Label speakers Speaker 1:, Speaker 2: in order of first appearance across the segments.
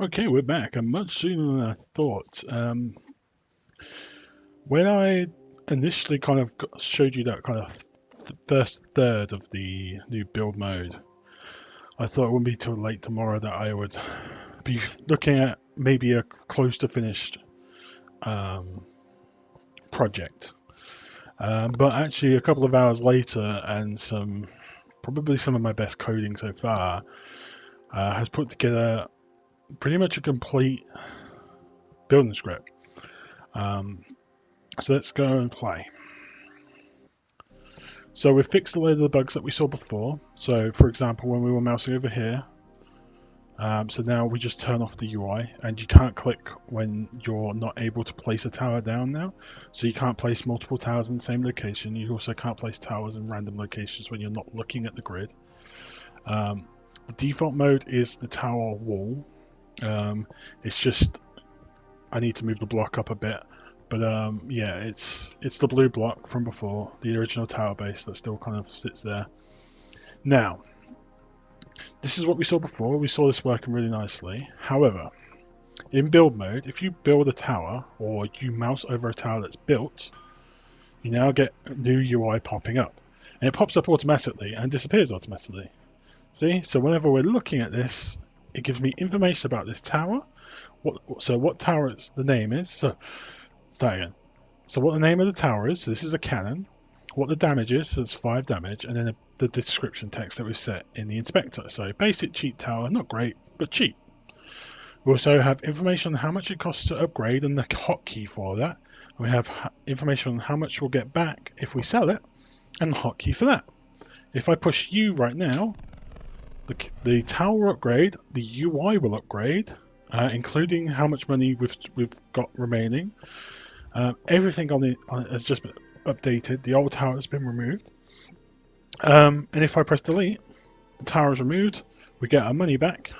Speaker 1: Okay, we're back, and much sooner than I thought. When I initially kind of showed you that kind of first third of the new build mode, I thought it wouldn't be till late tomorrow that I would be looking at maybe a close to finished um, project. But actually, a couple of hours later, and probably some of my best coding so far, has put together pretty much a complete building script. Um, so let's go and play. So we fixed a load of the bugs that we saw before. So for example, when we were mousing over here, so now we just turn off the UI and you can't click when you're not able to place a tower down now. So you can't place multiple towers in the same location. You also can't place towers in random locations when you're not looking at the grid. The default mode is the tower wall. It's just, I need to move the block up a bit. But yeah, it's the blue block from before, the original tower base that still kind of sits there. Now, this is what we saw before. We saw this working really nicely. However, in build mode, if you build a tower or you mouse over a tower that's built, you now get a new UI popping up. And it pops up automatically and disappears automatically. See? So whenever we're looking at this, it gives me information about this tower. What tower the name is. So start again. So what the name of the tower is, so this is a cannon. What the damage is, so it's 5 damage, and then the description text that we set in the inspector. So basic cheap tower, not great, but cheap. We also have information on how much it costs to upgrade and the hotkey for that. We have information on how much we'll get back if we sell it, and the hotkey for that. If I push U right now, the tower will upgrade, the UI will upgrade, including how much money we've got remaining. Everything on it has just been updated. The old tower has been removed. And if I press delete, the tower is removed. We get our money back,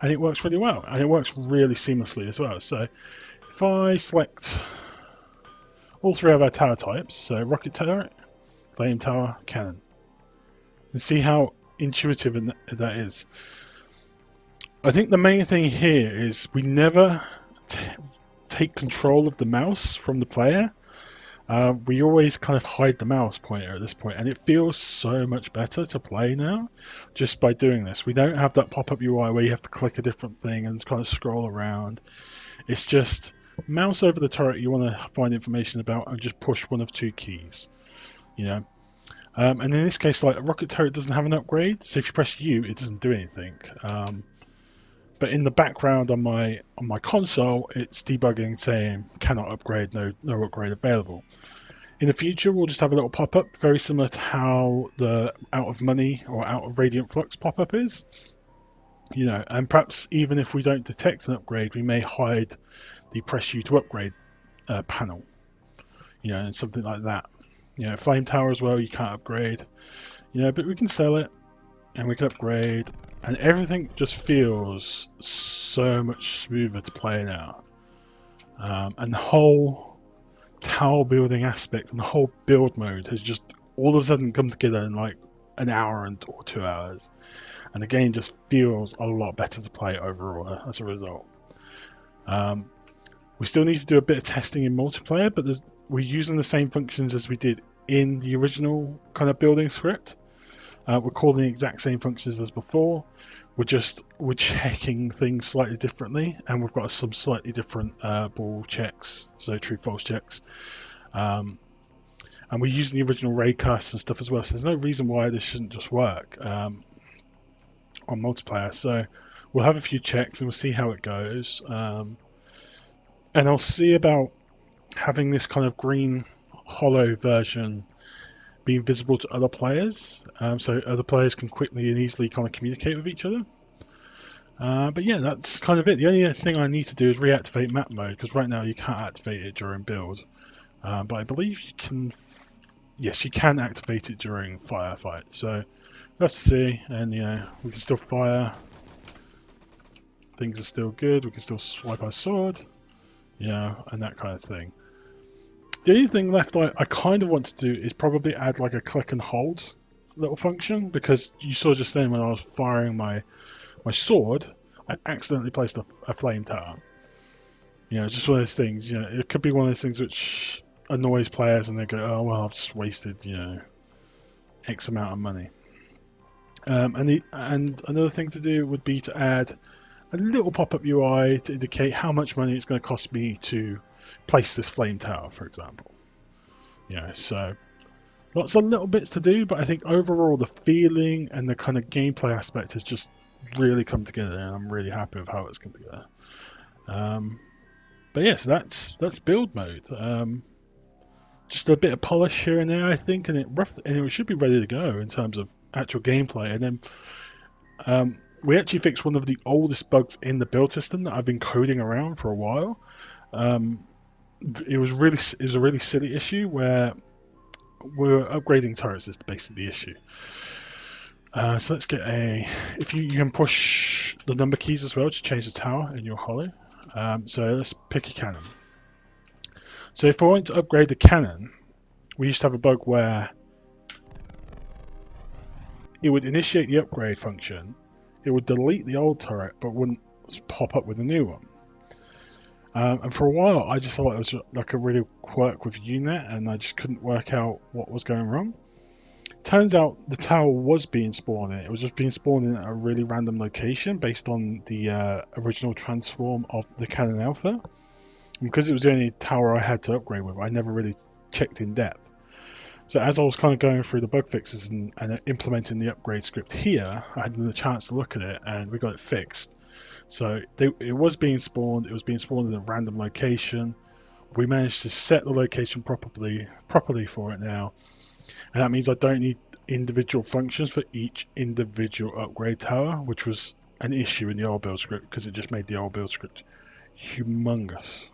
Speaker 1: and it works really well. And it works really seamlessly as well. So if I select all 3 of our tower types, so rocket tower, flame tower, cannon, and see how intuitive that is. I think the main thing here is we never take control of the mouse from the player. We always kind of hide the mouse pointer at this point, and it feels so much better to play now just by doing this. We don't have that pop-up UI where you have to click a different thing and kind of scroll around. It's just mouse over the turret you want to find information about and just push one of 2 keys, you know. And in this case, like, a rocket turret doesn't have an upgrade, so if you press U, it doesn't do anything. But in the background on my console, it's debugging saying cannot upgrade, no upgrade available. In the future, we'll just have a little pop-up, very similar to how the out of money or out of radiant flux pop-up is. You know, and perhaps even if we don't detect an upgrade, we may hide the press U to upgrade panel. You know, and something like that. You know, flame tower as well, you can't upgrade. You know, but we can sell it and we can upgrade. And everything just feels so much smoother to play now. And the whole tower building aspect and the whole build mode has just all of a sudden come together in like an hour or 2 hours. And the game just feels a lot better to play overall as a result. We still need to do a bit of testing in multiplayer, but we're using the same functions as we did in the original kind of building script. We're calling the exact same functions as before. We're checking things slightly differently, and we've got some slightly different ball checks, so true-false checks. And we're using the original raycasts and stuff as well, so there's no reason why this shouldn't just work on multiplayer. So we'll have a few checks and we'll see how it goes. And I'll see about having this kind of green hollow version being visible to other players, so other players can quickly and easily kind of communicate with each other. But yeah, that's kind of it. The only thing I need to do is reactivate map mode, because right now you can't activate it during build. But I believe you can, yes, you can activate it during firefight. So we'll have to see, and you know, we can still fire. Things are still good. We can still swipe our sword, you know, and that kind of thing. The only thing left I kind of want to do is probably add like a click and hold little function, because you saw just then when I was firing my sword, I accidentally placed a flame tower. You know, just one of those things. You know, it could be one of those things which annoys players, and they go, "Oh well, I've just wasted, you know, X amount of money." And another thing to do would be to add a little pop-up UI to indicate how much money it's going to cost me to place this flame tower, for example. You know, so lots of little bits to do, but I think overall the feeling and the kind of gameplay aspect has just really come together, and I'm really happy with how it's come together. But yes, that's build mode. Just a bit of polish here and there, I think, and it should be ready to go in terms of actual gameplay. And then we actually fixed one of the oldest bugs in the build system that I've been coding around for a while. It was a really silly issue where we're upgrading turrets is basically the issue. So let's get if you can push the number keys as well to change the tower in your hollow. So let's pick a cannon. So if I want to upgrade the cannon, we used to have a bug where it would initiate the upgrade function, it would delete the old turret but wouldn't pop up with a new one. And for a while I just thought it was like a really quirk with UNet, and I just couldn't work out what was going wrong. Turns out the tower was being spawned in. It was just being spawned in at a really random location based on the original transform of the Cannon Alpha. And because it was the only tower I had to upgrade with, I never really checked in depth. So as I was kind of going through the bug fixes and implementing the upgrade script here, I had the chance to look at it, and we got it fixed. So it was being spawned. It was being spawned in a random location. We managed to set the location properly for it now, and that means I don't need individual functions for each individual upgrade tower, which was an issue in the old build script because it just made the old build script humongous.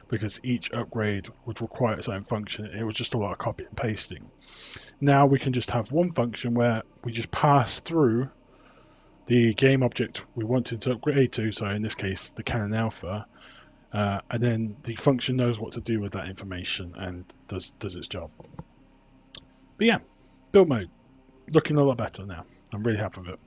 Speaker 1: Because each upgrade would require its own function. It was just a lot of copy and pasting. Now we can just have one function where we just pass through the game object we wanted to upgrade to, so in this case the Cannon Alpha, and then the function knows what to do with that information and does its job. But yeah, build mode looking a lot better now. I'm really happy with it.